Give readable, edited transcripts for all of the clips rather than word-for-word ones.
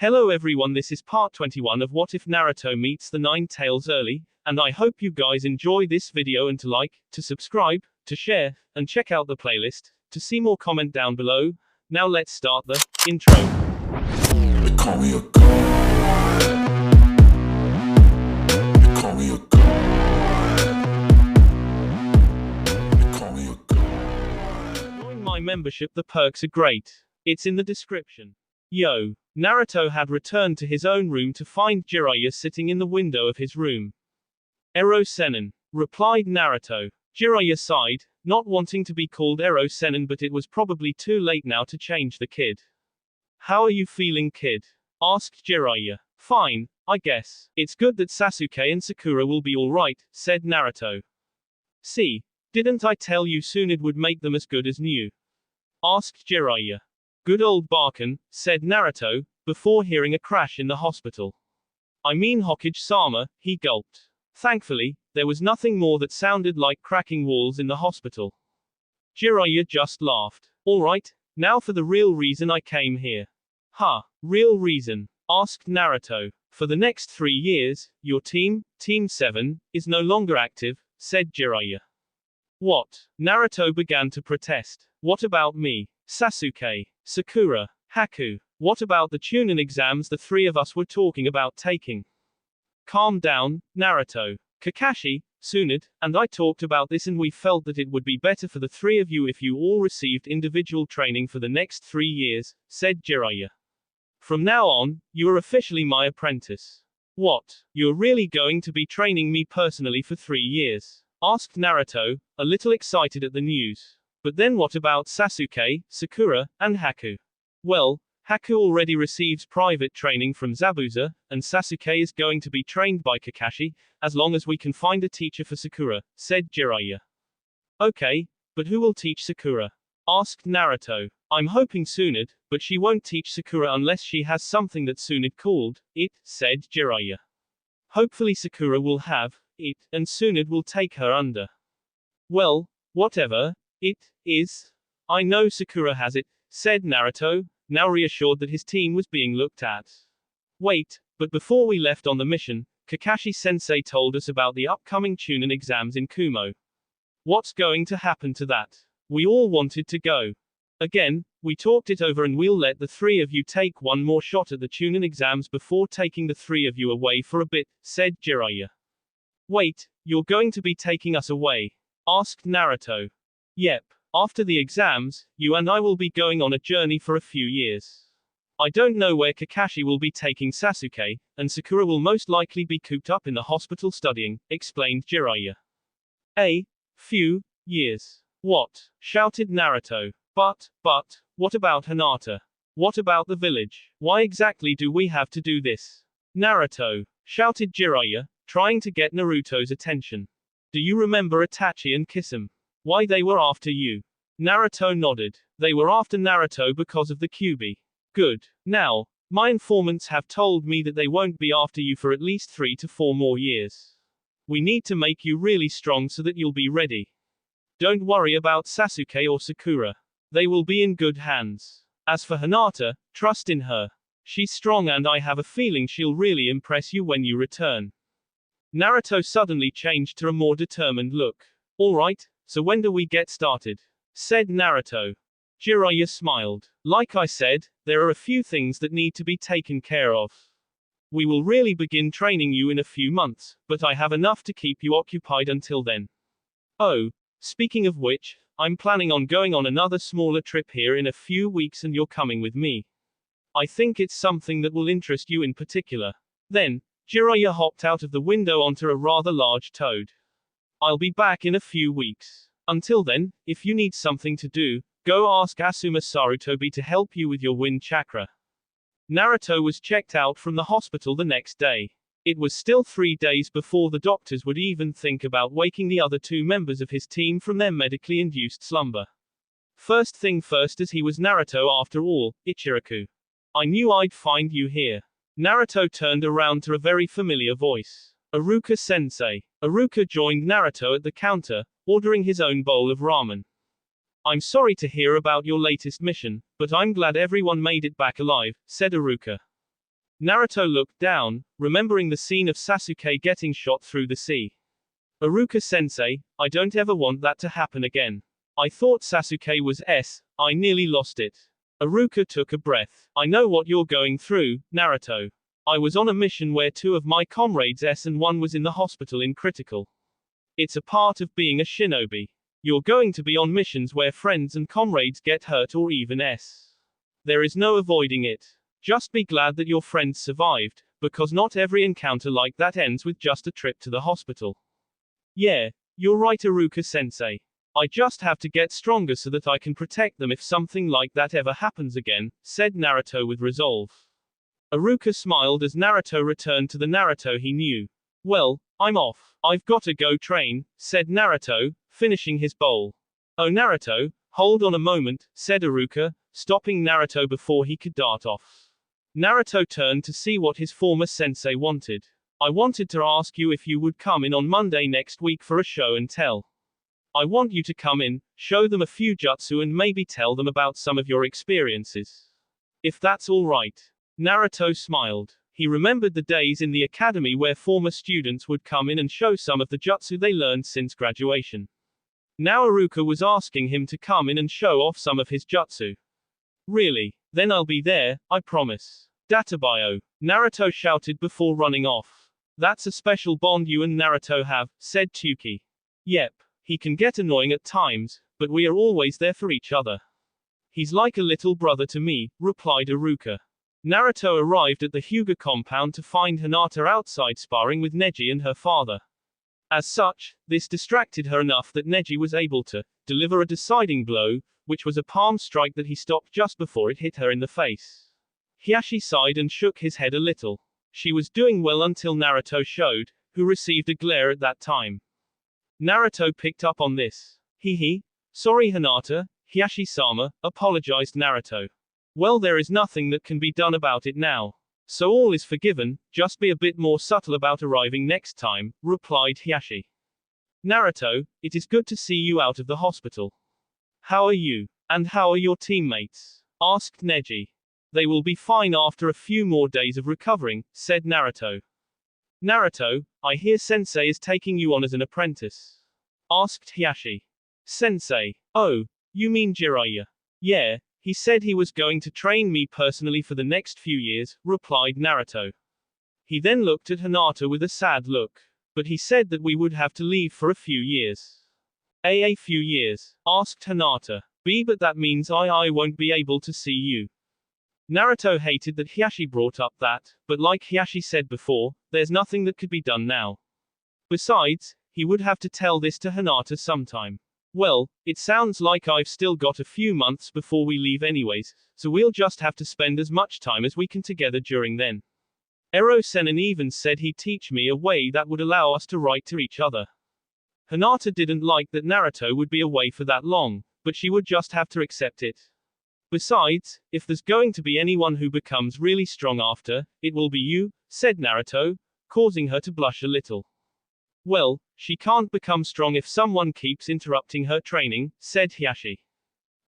Hello everyone, this is part 21 of What If Naruto Meets the Nine Tails Early, and I hope you guys enjoy this video and to like, to subscribe, to share, and check out the playlist, to see more comment down below. Now let's start the intro. They call me a god. They call me a god. They call me a god. Join my membership, the perks are great. It's in the description. Yo. Naruto had returned to his own room to find Jiraiya sitting in the window of his room. Ero Sennin, replied Naruto. Jiraiya sighed, not wanting to be called Ero Sennin, but it was probably too late now to change the kid. How are you feeling, kid? Asked Jiraiya. Fine, I guess. It's good that Sasuke and Sakura will be alright, said Naruto. See, didn't I tell you soon it would make them as good as new? Asked Jiraiya. Good old Barkan, said Naruto, before hearing a crash in the hospital. I mean Hokage-sama, he gulped. Thankfully, there was nothing more that sounded like cracking walls in the hospital. Jiraiya just laughed. Alright, now for the real reason I came here. Huh, real reason? Asked Naruto. For the next 3 years, your team, Team 7, is no longer active, said Jiraiya. What? Naruto began to protest. What about me? Sasuke, Sakura, Haku. What about the Chunin exams the three of us were talking about taking? Calm down, Naruto. Kakashi, Tsunade, and I talked about this and we felt that it would be better for the three of you if you all received individual training for the next 3 years, said Jiraiya. From now on, you are officially my apprentice. What? You're really going to be training me personally for 3 years? Asked Naruto, a little excited at the news. But then what about Sasuke, Sakura, and Haku? Well, Haku already receives private training from Zabuza, and Sasuke is going to be trained by Kakashi, as long as we can find a teacher for Sakura, said Jiraiya. Okay, but who will teach Sakura? Asked Naruto. I'm hoping Tsunade, but she won't teach Sakura unless she has something that Tsunade called it, said Jiraiya. Hopefully Sakura will have it, and Tsunade will take her under. Well, whatever it is, I know Sakura has it, said Naruto, now reassured that his team was being looked at. Wait, but before we left on the mission, Kakashi-sensei told us about the upcoming Chunin exams in Kumo. What's going to happen to that? We all wanted to go. Again, we talked it over and we'll let the three of you take one more shot at the Chunin exams before taking the three of you away for a bit, said Jiraiya. Wait, you're going to be taking us away? Asked Naruto. Yep. After the exams, you and I will be going on a journey for a few years. I don't know where Kakashi will be taking Sasuke, and Sakura will most likely be cooped up in the hospital studying, explained Jiraiya. A few years. What? Shouted Naruto. But, what about Hinata? What about the village? Why exactly do we have to do this? Naruto, shouted Jiraiya, trying to get Naruto's attention. Do you remember Itachi and Kisame? Why they were after you? Naruto nodded. They were after Naruto because of the Kyuubi. Good. Now, my informants have told me that they won't be after you for at least 3 to 4 more years. We need to make you really strong so that you'll be ready. Don't worry about Sasuke or Sakura. They will be in good hands. As for Hinata, trust in her. She's strong and I have a feeling she'll really impress you when you return. Naruto suddenly changed to a more determined look. Alright, so when do we get started? Said Naruto. Jiraiya smiled. Like I said, there are a few things that need to be taken care of. We will really begin training you in a few months, but I have enough to keep you occupied until then. Oh, speaking of which, I'm planning on going on another smaller trip here in a few weeks and you're coming with me. I think it's something that will interest you in particular. Then, Jiraiya hopped out of the window onto a rather large toad. I'll be back in a few weeks. Until then, if you need something to do, go ask Asuma Sarutobi to help you with your wind chakra. Naruto was checked out from the hospital the next day. It was still 3 days before the doctors would even think about waking the other 2 members of his team from their medically induced slumber. First thing first, as he was Naruto after all, Ichiraku. I knew I'd find you here. Naruto turned around to a very familiar voice. Iruka-sensei. Iruka joined Naruto at the counter, ordering his own bowl of ramen. I'm sorry to hear about your latest mission, but I'm glad everyone made it back alive, said Iruka. Naruto looked down, remembering the scene of Sasuke getting shot through the sea. Iruka-sensei, I don't ever want that to happen again. I thought Sasuke was I nearly lost it. Iruka took a breath. I know what you're going through, Naruto. I was on a mission where 2 of my comrades and 1 was in the hospital in critical. It's a part of being a shinobi. You're going to be on missions where friends and comrades get hurt or even There is no avoiding it. Just be glad that your friends survived, because not every encounter like that ends with just a trip to the hospital. Yeah, you're right, Iruka-sensei. I just have to get stronger so that I can protect them if something like that ever happens again, said Naruto with resolve. Iruka smiled as Naruto returned to the Naruto he knew. Well, I'm off. I've gotta go train, said Naruto, finishing his bowl. Oh Naruto, hold on a moment, said Iruka, stopping Naruto before he could dart off. Naruto turned to see what his former sensei wanted. I wanted to ask you if you would come in on Monday next week for a show and tell. I want you to come in, show them a few jutsu and maybe tell them about some of your experiences. If that's all right. Naruto smiled. He remembered the days in the academy where former students would come in and show some of the jutsu they learned since graduation. Now Iruka was asking him to come in and show off some of his jutsu. Really? Then I'll be there, I promise. Databayo. Naruto shouted before running off. That's a special bond you and Naruto have, said Tsuki. Yep. He can get annoying at times, but we are always there for each other. He's like a little brother to me, replied Iruka. Naruto arrived at the Hyuga compound to find Hinata outside sparring with Neji and her father. As such, this distracted her enough that Neji was able to deliver a deciding blow, which was a palm strike that he stopped just before it hit her in the face. Hiashi sighed and shook his head a little. She was doing well until Naruto showed, who received a glare at that time. Naruto picked up on this. Sorry Hinata, Hiashi-sama, apologized Naruto. Well, there is nothing that can be done about it now. So all is forgiven, just be a bit more subtle about arriving next time, replied Hiashi. Naruto, it is good to see you out of the hospital. How are you? And how are your teammates? Asked Neji. They will be fine after a few more days of recovering, said Naruto. Naruto, I hear Sensei is taking you on as an apprentice. Asked Hiashi. Sensei. Oh, you mean Jiraiya? Yeah, he said he was going to train me personally for the next few years, replied Naruto. He then looked at Hinata with a sad look. But he said that we would have to leave for a few years. A few years? Asked Hinata. But that means I won't be able to see you. Naruto hated that Hiashi brought up that, but like Hiashi said before, there's nothing that could be done now. Besides, he would have to tell this to Hinata sometime. Well, it sounds like I've still got a few months before we leave anyways, so we'll just have to spend as much time as we can together during then. Ero-Senin even said he'd teach me a way that would allow us to write to each other. Hinata didn't like that Naruto would be away for that long, but she would just have to accept it. Besides, if there's going to be anyone who becomes really strong after, it will be you, said Naruto, causing her to blush a little. Well, she can't become strong if someone keeps interrupting her training, said Hiashi.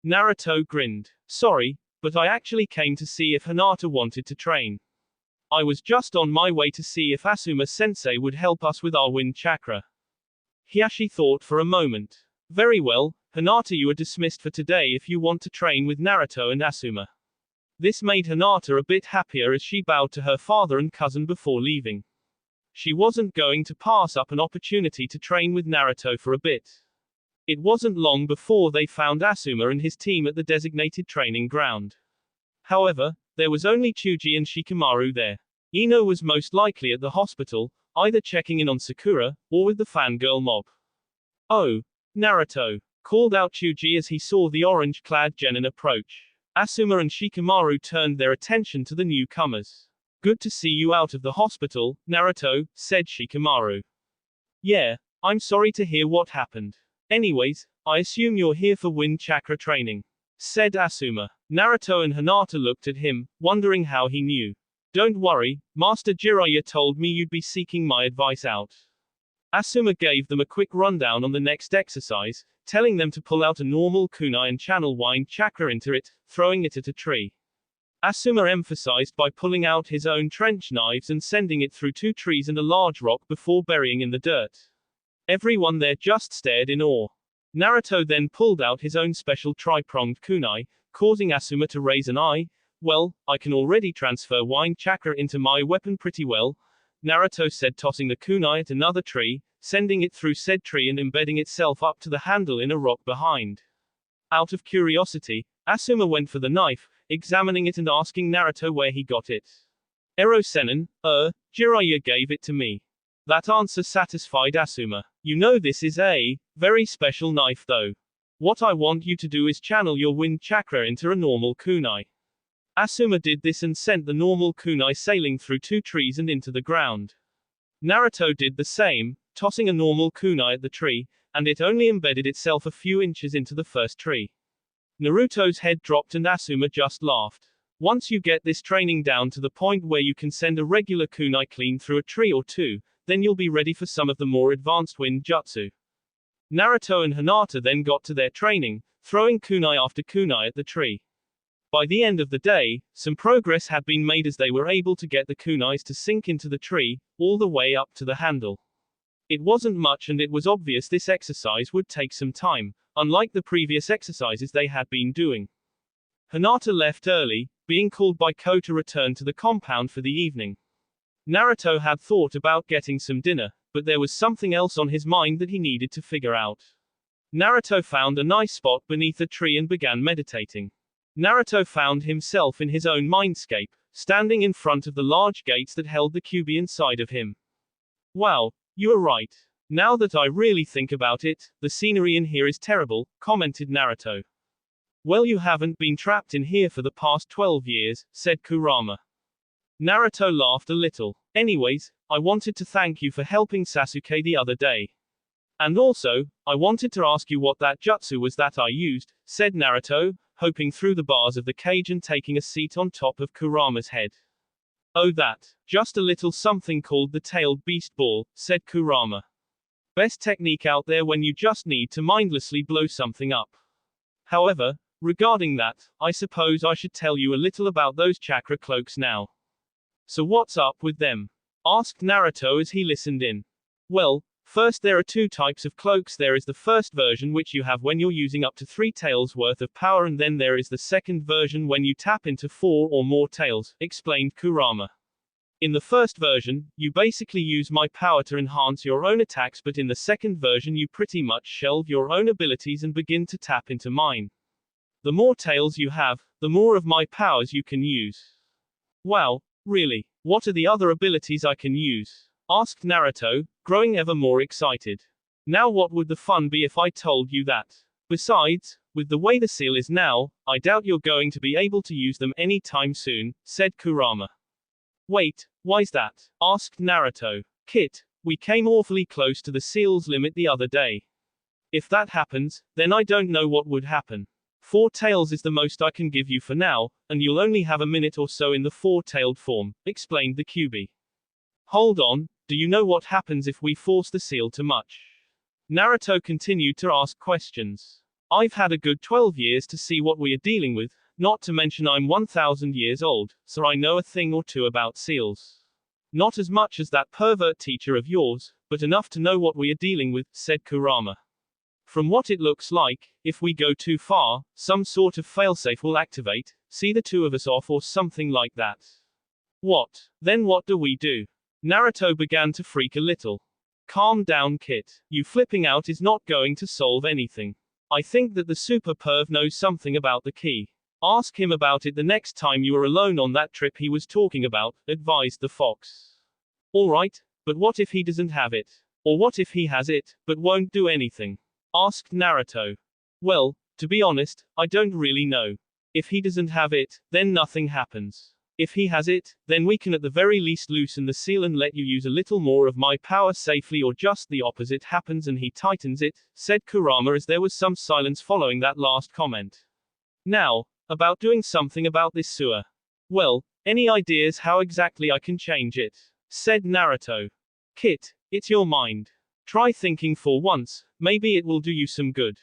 Naruto grinned. Sorry, but I actually came to see if Hinata wanted to train. I was just on my way to see if Asuma-sensei would help us with our wind chakra. Hiashi thought for a moment. Very well, Hinata, you are dismissed for today if you want to train with Naruto and Asuma. This made Hinata a bit happier as she bowed to her father and cousin before leaving. She wasn't going to pass up an opportunity to train with Naruto for a bit. It wasn't long before they found Asuma and his team at the designated training ground. However, there was only Chuji and Shikamaru there. Ino was most likely at the hospital, either checking in on Sakura, or with the fangirl mob. Oh, Naruto, called out Chuji as he saw the orange-clad genin approach. Asuma and Shikamaru turned their attention to the newcomers. Good to see you out of the hospital, Naruto, said Shikamaru. Yeah, I'm sorry to hear what happened. Anyways, I assume you're here for wind chakra training, said Asuma. Naruto and Hinata looked at him, wondering how he knew. Don't worry, Master Jiraiya told me you'd be seeking my advice out. Asuma gave them a quick rundown on the next exercise, telling them to pull out a normal kunai and channel wind chakra into it, throwing it at a tree. Asuma emphasized by pulling out his own trench knives and sending it through 2 trees and a large rock before burying in the dirt. Everyone there just stared in awe. Naruto then pulled out his own special tri-pronged kunai, causing Asuma to raise an eye. Well, I can already transfer wind chakra into my weapon pretty well, Naruto said, tossing the kunai at another tree, sending it through said tree and embedding itself up to the handle in a rock behind. Out of curiosity, Asuma went for the knife, examining it and asking Naruto where he got it. Ero Sennin, Jiraiya gave it to me. That answer satisfied Asuma. You know this is a very special knife though. What I want you to do is channel your wind chakra into a normal kunai. Asuma did this and sent the normal kunai sailing through 2 trees and into the ground. Naruto did the same, tossing a normal kunai at the tree, and it only embedded itself a few inches into the first tree. Naruto's head dropped and Asuma just laughed. Once you get this training down to the point where you can send a regular kunai clean through a tree or 2, then you'll be ready for some of the more advanced wind jutsu. Naruto and Hinata then got to their training, throwing kunai after kunai at the tree. By the end of the day, some progress had been made as they were able to get the kunais to sink into the tree, all the way up to the handle. It wasn't much and it was obvious this exercise would take some time, unlike the previous exercises they had been doing. Hinata left early, being called by Ko to return to the compound for the evening. Naruto had thought about getting some dinner, but there was something else on his mind that he needed to figure out. Naruto found a nice spot beneath a tree and began meditating. Naruto found himself in his own mindscape, standing in front of the large gates that held the Kyuubi inside of him. Wow, you are right. Now that I really think about it, the scenery in here is terrible, commented Naruto. Well, you haven't been trapped in here for the past 12 years, said Kurama. Naruto laughed a little. Anyways, I wanted to thank you for helping Sasuke the other day. And also, I wanted to ask you what that jutsu was that I used, said Naruto, hopping through the bars of the cage and taking a seat on top of Kurama's head. Oh, that. Just a little something called the tailed beast ball, said Kurama. Best technique out there when you just need to mindlessly blow something up. However, regarding that, I suppose I should tell you a little about those chakra cloaks now. So what's up with them? Asked Naruto as he listened in. Well, first there are 2 types of cloaks. There is the first version which you have when you're using up to 3 tails worth of power, and then there is the second version when you tap into 4 or more tails, explained Kurama. In the first version, you basically use my power to enhance your own attacks, but in the second version you pretty much shelve your own abilities and begin to tap into mine. The more tails you have, the more of my powers you can use. Wow, really? What are the other abilities I can use? Asked Naruto, growing ever more excited. Now what would the fun be if I told you that? Besides, with the way the seal is now, I doubt you're going to be able to use them anytime soon, said Kurama. Wait, why's that? Asked Naruto. Kit, we came awfully close to the seal's limit the other day. If that happens, then I don't know what would happen. 4 tails is the most I can give you for now, and you'll only have a minute or so in the 4-tailed form, explained the Kyuubi. Hold on, do you know what happens if we force the seal too much? Naruto continued to ask questions. I've had a good 12 years to see what we are dealing with, not to mention I'm 1,000 years old, so I know a thing or two about seals. Not as much as that pervert teacher of yours, but enough to know what we are dealing with, said Kurama. From what it looks like, if we go too far, some sort of failsafe will activate, see the 2 of us off or something like that. What? Then what do we do? Naruto began to freak a little. Calm down, Kit. You flipping out is not going to solve anything. I think that the super perv knows something about the key. Ask him about it the next time you are alone on that trip he was talking about, advised the fox. Alright, but what if he doesn't have it? Or what if he has it, but won't do anything? Asked Naruto. Well, to be honest, I don't really know. If he doesn't have it, then nothing happens. If he has it, then we can at the very least loosen the seal and let you use a little more of my power safely, or just the opposite happens and he tightens it, said Kurama as there was some silence following that last comment. Now, about doing something about this sewer. Well, any ideas how exactly I can change it? Said Naruto. Kit, it's your mind. Try thinking for once, maybe it will do you some good.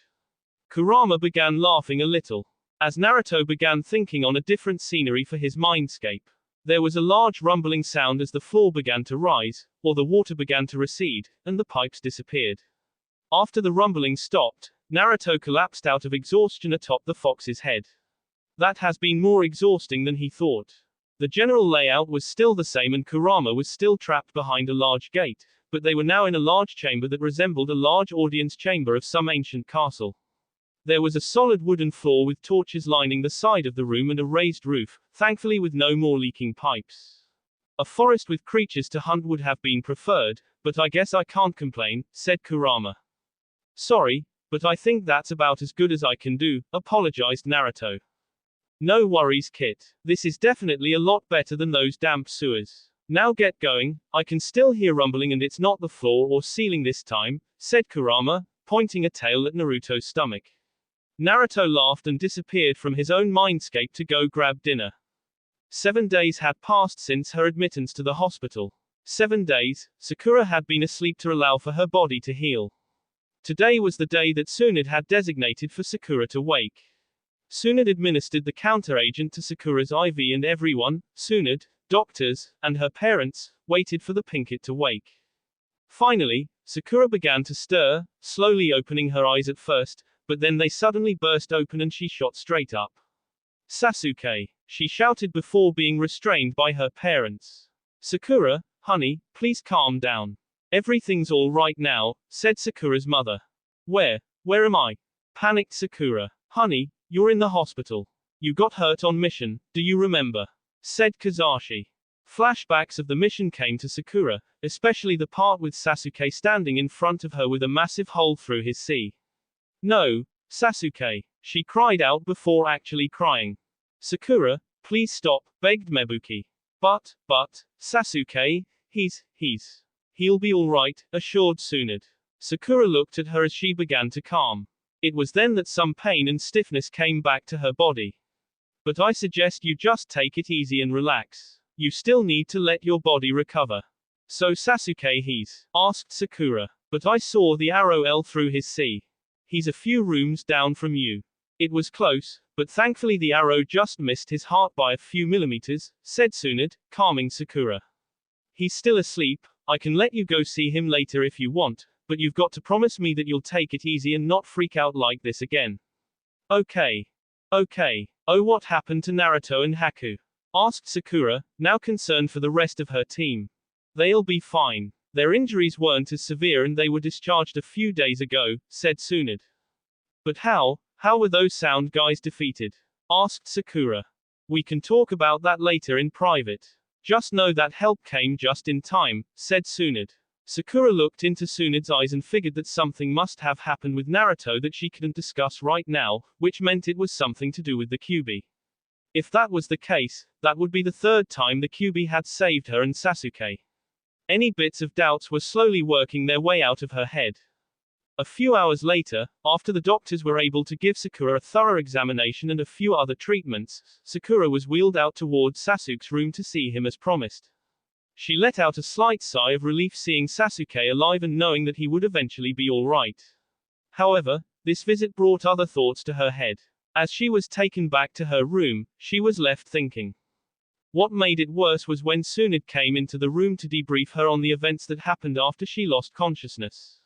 Kurama began laughing a little. as Naruto began thinking on a different scenery for his mindscape. There was a large rumbling sound as the floor began to rise, or the water began to recede, and the pipes disappeared. After the rumbling stopped, Naruto collapsed out of exhaustion atop the fox's head. That has been more exhausting than he thought. The general layout was still the same and Kurama was still trapped behind a large gate, but they were now in a large chamber that resembled a large audience chamber of some ancient castle. There was a solid wooden floor with torches lining the side of the room and a raised roof, thankfully with no more leaking pipes. A forest with creatures to hunt would have been preferred, but I guess I can't complain, said Kurama. Sorry, but I think that's about as good as I can do, apologized Naruto. No worries, Kit. This is definitely a lot better than those damp sewers. Now get going, I can still hear rumbling and it's not the floor or ceiling this time, said Kurama, pointing a tail at Naruto's stomach. Naruto laughed and disappeared from his own mindscape to go grab dinner. 7 days had passed since her admittance to the hospital. 7 days, Sakura had been asleep to allow for her body to heal. Today was the day that Tsunade had designated for Sakura to wake. Tsunade administered the counter-agent to Sakura's IV and everyone, Tsunade, doctors, and her parents, waited for the pinkett to wake. Finally, Sakura began to stir, slowly opening her eyes at first, but then they suddenly burst open and she shot straight up. Sasuke, she shouted before being restrained by her parents. Sakura, honey, please calm down. Everything's all right now, said Sakura's mother. Where am I? Panicked Sakura. Honey, you're in the hospital. You got hurt on mission, do you remember? Said Kazashi. Flashbacks of the mission came to Sakura, especially the part with Sasuke standing in front of her with a massive hole through his C. No, Sasuke, she cried out before actually crying. Sakura, please stop, begged Mebuki. But, Sasuke, he'll be alright, assured Tsunade. Sakura looked at her as she began to calm. It was then that some pain and stiffness came back to her body. But I suggest you just take it easy and relax. You still need to let your body recover. So Sasuke asked Sakura. But I saw the arrow L through his C. He's a few rooms down from you. It was close, but thankfully the arrow just missed his heart by a few millimeters, said Tsunade, calming Sakura. He's still asleep, I can let you go see him later if you want, but you've got to promise me that you'll take it easy and not freak out like this again. Okay. Oh, what happened to Naruto and Haku? Asked Sakura, now concerned for the rest of her team. They'll be fine. Their injuries weren't as severe and they were discharged a few days ago, said Tsunade. But how were those sound guys defeated? Asked Sakura. We can talk about that later in private. Just know that help came just in time, said Tsunade. Sakura looked into Tsunade's eyes and figured that something must have happened with Naruto that she couldn't discuss right now, which meant it was something to do with the Kyuubi. If that was the case, that would be the third time the Kyuubi had saved her and Sasuke. Any bits of doubts were slowly working their way out of her head. A few hours later, after the doctors were able to give Sakura a thorough examination and a few other treatments, Sakura was wheeled out towards Sasuke's room to see him as promised. She let out a slight sigh of relief seeing Sasuke alive and knowing that he would eventually be alright. However, this visit brought other thoughts to her head. As she was taken back to her room, she was left thinking. What made it worse was when Tsunade came into the room to debrief her on the events that happened after she lost consciousness.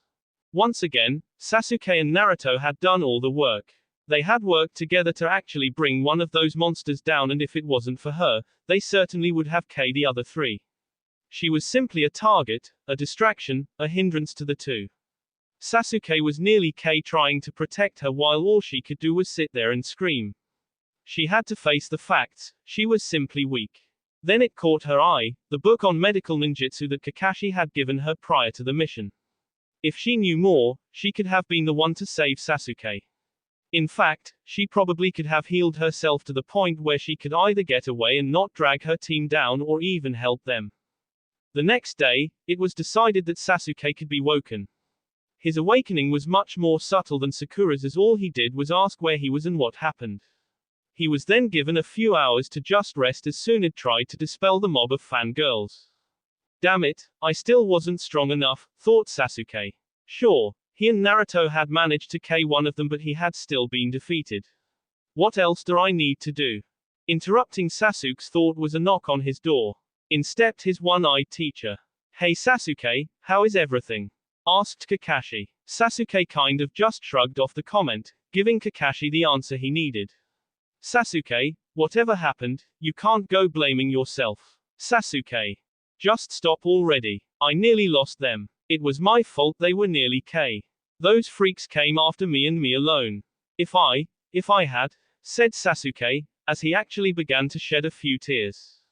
Once again, Sasuke and Naruto had done all the work. They had worked together to actually bring one of those monsters down, and if it wasn't for her, they certainly would have killed the other three. She was simply a target, a distraction, a hindrance to the two. Sasuke was nearly trying to protect her while all she could do was sit there and scream. She had to face the facts, she was simply weak. Then it caught her eye, the book on medical ninjutsu that Kakashi had given her prior to the mission. If she knew more, she could have been the one to save Sasuke. In fact, she probably could have healed herself to the point where she could either get away and not drag her team down or even help them. The next day, it was decided that Sasuke could be woken. His awakening was much more subtle than Sakura's, as all he did was ask where he was and what happened. He was then given a few hours to just rest as Tsunade tried to dispel the mob of fangirls. Damn it, I still wasn't strong enough, thought Sasuke. Sure, he and Naruto had managed to kill one of them, but he had still been defeated. What else do I need to do? Interrupting Sasuke's thought was a knock on his door. In stepped his one-eyed teacher. Hey Sasuke, how is everything? Asked Kakashi. Sasuke kind of just shrugged off the comment, giving Kakashi the answer he needed. Sasuke, whatever happened, you can't go blaming yourself. Sasuke. Just stop already. I nearly lost them. It was my fault they were nearly K. Those freaks came after me and me alone. If I had, said Sasuke, as he actually began to shed a few tears.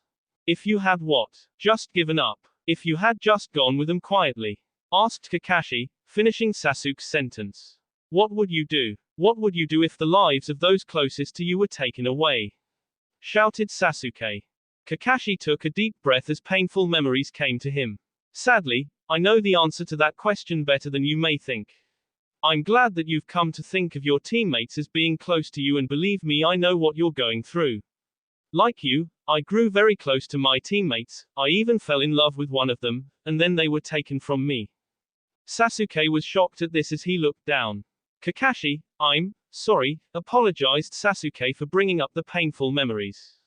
If you had what? Just given up. If you had just gone with them quietly? Asked Kakashi, finishing Sasuke's sentence. What would you do? What would you do if the lives of those closest to you were taken away? Shouted Sasuke. Kakashi took a deep breath as painful memories came to him. Sadly, I know the answer to that question better than you may think. I'm glad that you've come to think of your teammates as being close to you, and believe me, I know what you're going through. Like you, I grew very close to my teammates, I even fell in love with one of them, and then they were taken from me. Sasuke was shocked at this as he looked down. Kakashi, I'm sorry, apologized Sasuke for bringing up the painful memories.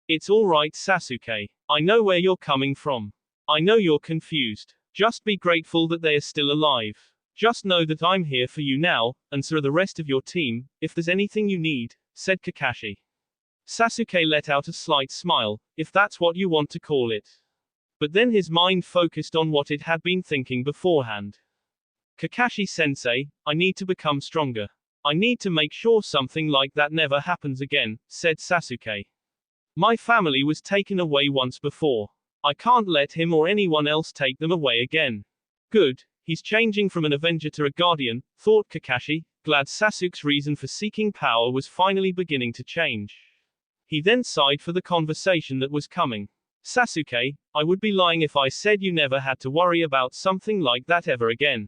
It's alright Sasuke. I know where you're coming from. I know you're confused. Just be grateful that they are still alive. Just know that I'm here for you now, and so are the rest of your team, if there's anything you need, said Kakashi. Sasuke let out a slight smile, if that's what you want to call it. But then his mind focused on what it had been thinking beforehand. Kakashi-sensei, I need to become stronger. I need to make sure something like that never happens again, said Sasuke. My family was taken away once before. I can't let him or anyone else take them away again. Good, he's changing from an Avenger to a Guardian, thought Kakashi, glad Sasuke's reason for seeking power was finally beginning to change. He then sighed for the conversation that was coming. Sasuke, I would be lying if I said you never had to worry about something like that ever again.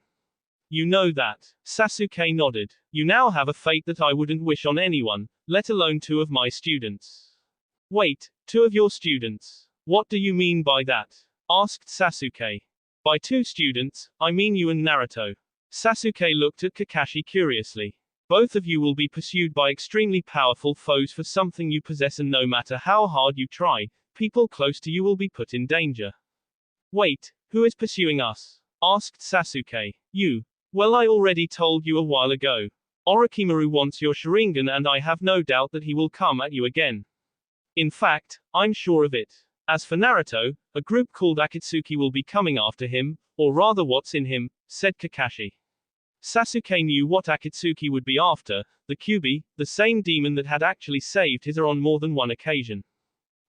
You know that. Sasuke nodded. You now have a fate that I wouldn't wish on anyone, let alone 2 of my students. Wait, 2 of your students? What do you mean by that? Asked Sasuke. By 2 students, I mean you and Naruto. Sasuke looked at Kakashi curiously. Both of you will be pursued by extremely powerful foes for something you possess, and no matter how hard you try, people close to you will be put in danger. Wait, who is pursuing us? Asked Sasuke. You. Well, I already told you a while ago. Orochimaru wants your Sharingan, and I have no doubt that he will come at you again. In fact, I'm sure of it. As for Naruto, a group called Akatsuki will be coming after him, or rather what's in him, said Kakashi. Sasuke knew what Akatsuki would be after, the Kyuubi, the same demon that had actually saved his on more than one occasion.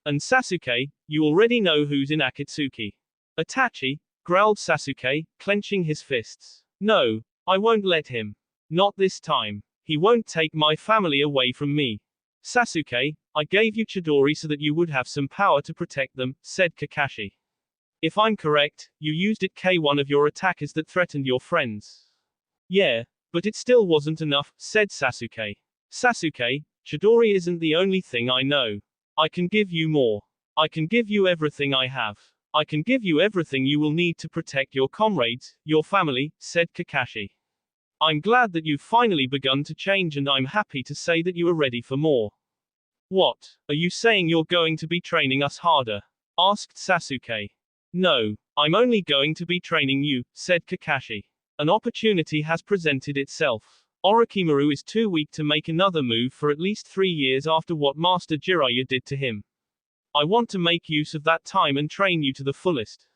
And Sasuke, you already know who's in Akatsuki. Itachi, growled Sasuke, clenching his fists. No, I won't let him. Not this time. He won't take my family away from me. Sasuke, I gave you Chidori so that you would have some power to protect them, said Kakashi. If I'm correct, you used it K one of your attackers that threatened your friends. Yeah, but it still wasn't enough, said Sasuke. Sasuke, Chidori isn't the only thing I know. I can give you more. I can give you everything I have. I can give you everything you will need to protect your comrades, your family, said Kakashi. I'm glad that you've finally begun to change, and I'm happy to say that you are ready for more. What? Are you saying you're going to be training us harder? Asked Sasuke. No, I'm only going to be training you, said Kakashi. An opportunity has presented itself. Orochimaru is too weak to make another move for at least 3 years after what Master Jiraiya did to him. I want to make use of that time and train you to the fullest.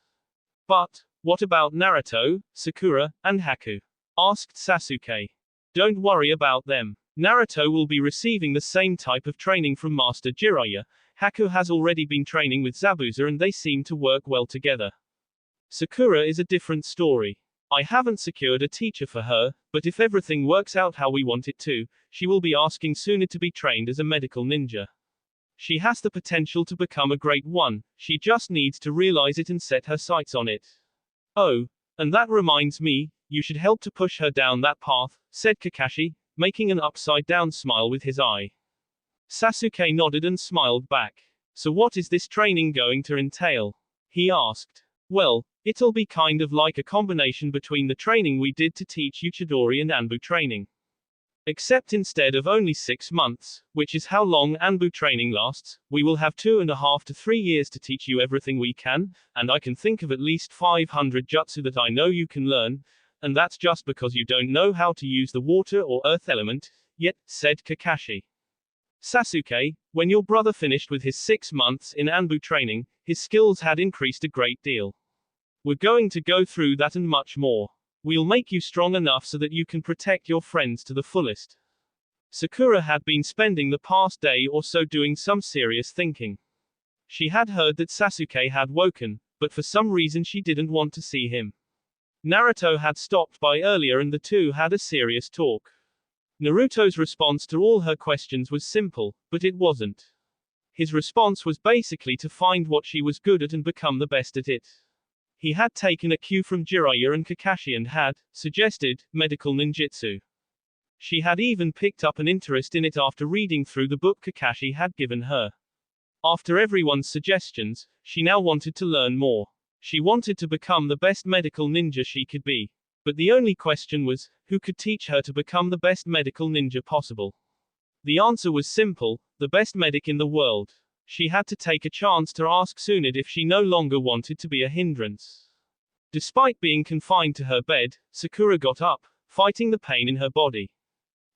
But, what about Naruto, Sakura, and Haku? Asked Sasuke. Don't worry about them. Naruto will be receiving the same type of training from Master Jiraiya. Haku has already been training with Zabuza and they seem to work well together. Sakura is a different story. I haven't secured a teacher for her, but if everything works out how we want it to, she will be asking sooner to be trained as a medical ninja. She has the potential to become a great one, she just needs to realize it and set her sights on it. Oh, and that reminds me, you should help to push her down that path, said Kakashi, making an upside-down smile with his eye. Sasuke nodded and smiled back. So what is this training going to entail? He asked. Well, it'll be kind of like a combination between the training we did to teach you Chidori and Anbu training. Except instead of only 6 months, which is how long Anbu training lasts, we will have 2.5 to 3 years to teach you everything we can, and I can think of at least 500 jutsu that I know you can learn, and that's just because you don't know how to use the water or earth element, yet, said Kakashi. Sasuke, when your brother finished with his 6 months in Anbu training, his skills had increased a great deal. We're going to go through that and much more. We'll make you strong enough so that you can protect your friends to the fullest. Sakura had been spending the past day or so doing some serious thinking. She had heard that Sasuke had woken, but for some reason she didn't want to see him. Naruto had stopped by earlier and the two had a serious talk. Naruto's response to all her questions was simple, but it wasn't. His response was basically to find what she was good at and become the best at it. He had taken a cue from Jiraiya and Kakashi and had suggested medical ninjutsu. She had even picked up an interest in it after reading through the book Kakashi had given her. After everyone's suggestions, she now wanted to learn more. She wanted to become the best medical ninja she could be. But the only question was, who could teach her to become the best medical ninja possible? The answer was simple, the best medic in the world. She had to take a chance to ask Tsunade if she no longer wanted to be a hindrance. Despite being confined to her bed, Sakura got up, fighting the pain in her body.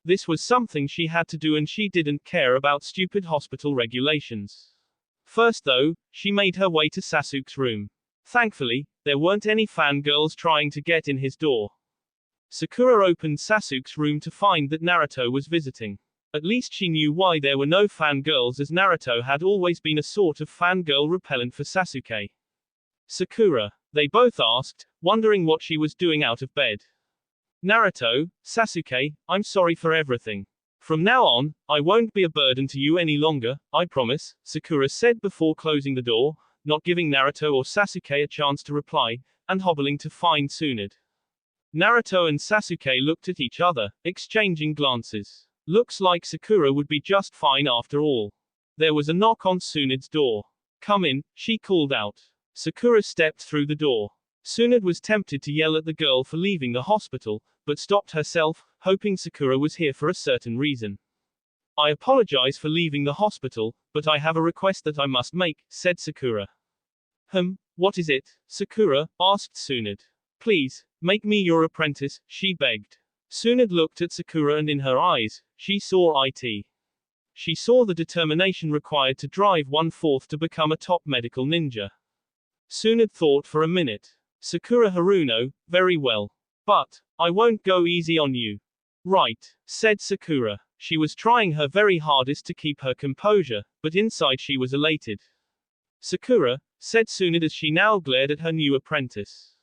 This was something she had to do and she didn't care about stupid hospital regulations. First though, she made her way to Sasuke's room. Thankfully, there weren't any fangirls trying to get in his door. Sakura opened Sasuke's room to find that Naruto was visiting. At least she knew why there were no fangirls, as Naruto had always been a sort of fangirl repellent for Sasuke. Sakura, they both asked, wondering what she was doing out of bed. Naruto, Sasuke, I'm sorry for everything. From now on, I won't be a burden to you any longer, I promise, Sakura said before closing the door, not giving Naruto or Sasuke a chance to reply, and hobbling to find Tsunade. Naruto and Sasuke looked at each other, exchanging glances. Looks like Sakura would be just fine after all. There was a knock on Tsunade's door. Come in, she called out. Sakura stepped through the door. Tsunade was tempted to yell at the girl for leaving the hospital, but stopped herself, hoping Sakura was here for a certain reason. I apologize for leaving the hospital, but I have a request that I must make, said Sakura. What is it? Sakura asked Tsunade. Please, make me your apprentice, she begged. Tsunade looked at Sakura and in her eyes, she saw it. She saw the determination required to drive 1/4 to become a top medical ninja. Tsunade thought for a minute. Sakura Haruno, very well. But, I won't go easy on you. Right, said Sakura. She was trying her very hardest to keep her composure, but inside she was elated. Sakura, said Tsunade as she now glared at her new apprentice.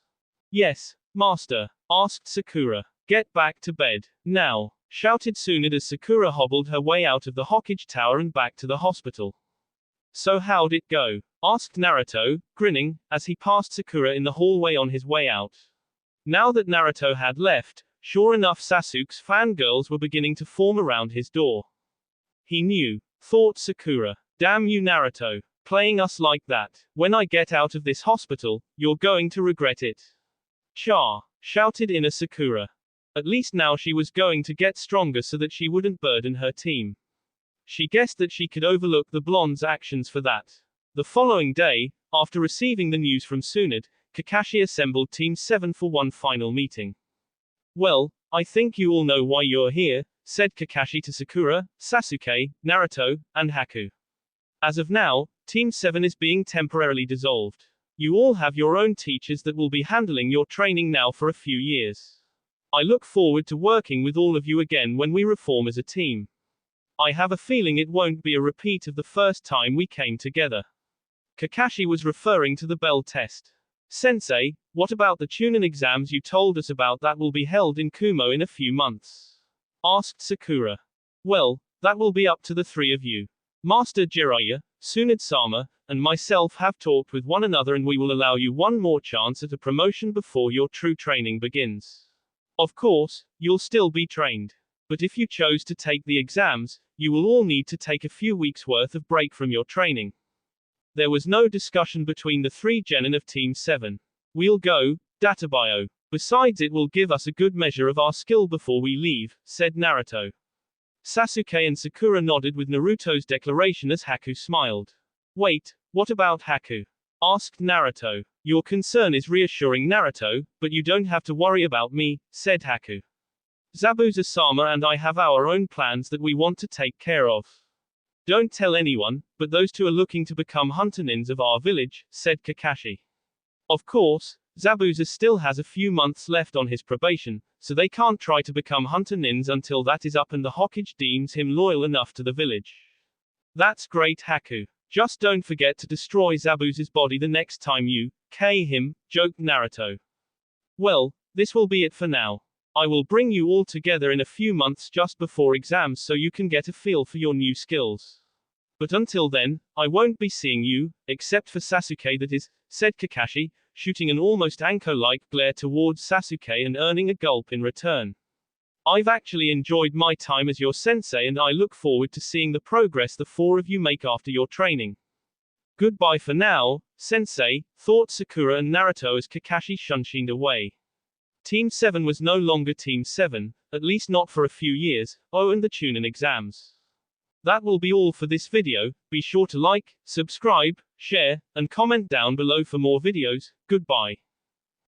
Yes, master, asked Sakura. Get back to bed, now, shouted Tsunade as Sakura hobbled her way out of the Hokage Tower and back to the hospital. So how'd it go? Asked Naruto, grinning, as he passed Sakura in the hallway on his way out. Now that Naruto had left, sure enough Sasuke's fangirls were beginning to form around his door. He knew, thought Sakura. Damn you Naruto, playing us like that. When I get out of this hospital, you're going to regret it. Cha! Shouted inner Sakura. At least now she was going to get stronger so that she wouldn't burden her team. She guessed that she could overlook the blonde's actions for that. The following day, after receiving the news from Tsunade, Kakashi assembled Team 7 for one final meeting. Well, I think you all know why you're here, said Kakashi to Sakura, Sasuke, Naruto, and Haku. As of now, Team 7 is being temporarily dissolved. You all have your own teachers that will be handling your training now for a few years. I look forward to working with all of you again when we reform as a team. I have a feeling it won't be a repeat of the first time we came together. Kakashi was referring to the bell test. Sensei, what about the Chunin exams you told us about that will be held in Kumo in a few months? Asked Sakura. Well, that will be up to the three of you. Master Jiraiya, Tsunade-sama, and myself have talked with one another and we will allow you one more chance at a promotion before your true training begins. Of course, you'll still be trained. But if you chose to take the exams, you will all need to take a few weeks' worth of break from your training. There was no discussion between the three genin of Team 7. We'll go, Databio. Besides, it will give us a good measure of our skill before we leave, said Naruto. Sasuke and Sakura nodded with Naruto's declaration as Haku smiled. Wait, what about Haku? Asked Naruto. Your concern is reassuring, Naruto, but you don't have to worry about me, said Haku. Zabuza-sama and I have our own plans that we want to take care of. Don't tell anyone, but those two are looking to become hunter nins of our village, said Kakashi. Of course, Zabuza still has a few months left on his probation, so they can't try to become hunter nins until that is up and the Hokage deems him loyal enough to the village. That's great, Haku. Just don't forget to destroy Zabuza's body the next time you kill him, joked Naruto. Well, this will be it for now. I will bring you all together in a few months just before exams so you can get a feel for your new skills. But until then, I won't be seeing you, except for Sasuke, that is, said Kakashi, shooting an almost Anko-like glare towards Sasuke and earning a gulp in return. I've actually enjoyed my time as your sensei and I look forward to seeing the progress the four of you make after your training. Goodbye for now, sensei, thought Sakura and Naruto as Kakashi shunshined away. Team 7 was no longer Team 7, at least not for a few years. Oh, and the Chunin exams. That will be all for this video. Be sure to like, subscribe, share, and comment down below for more videos. Goodbye.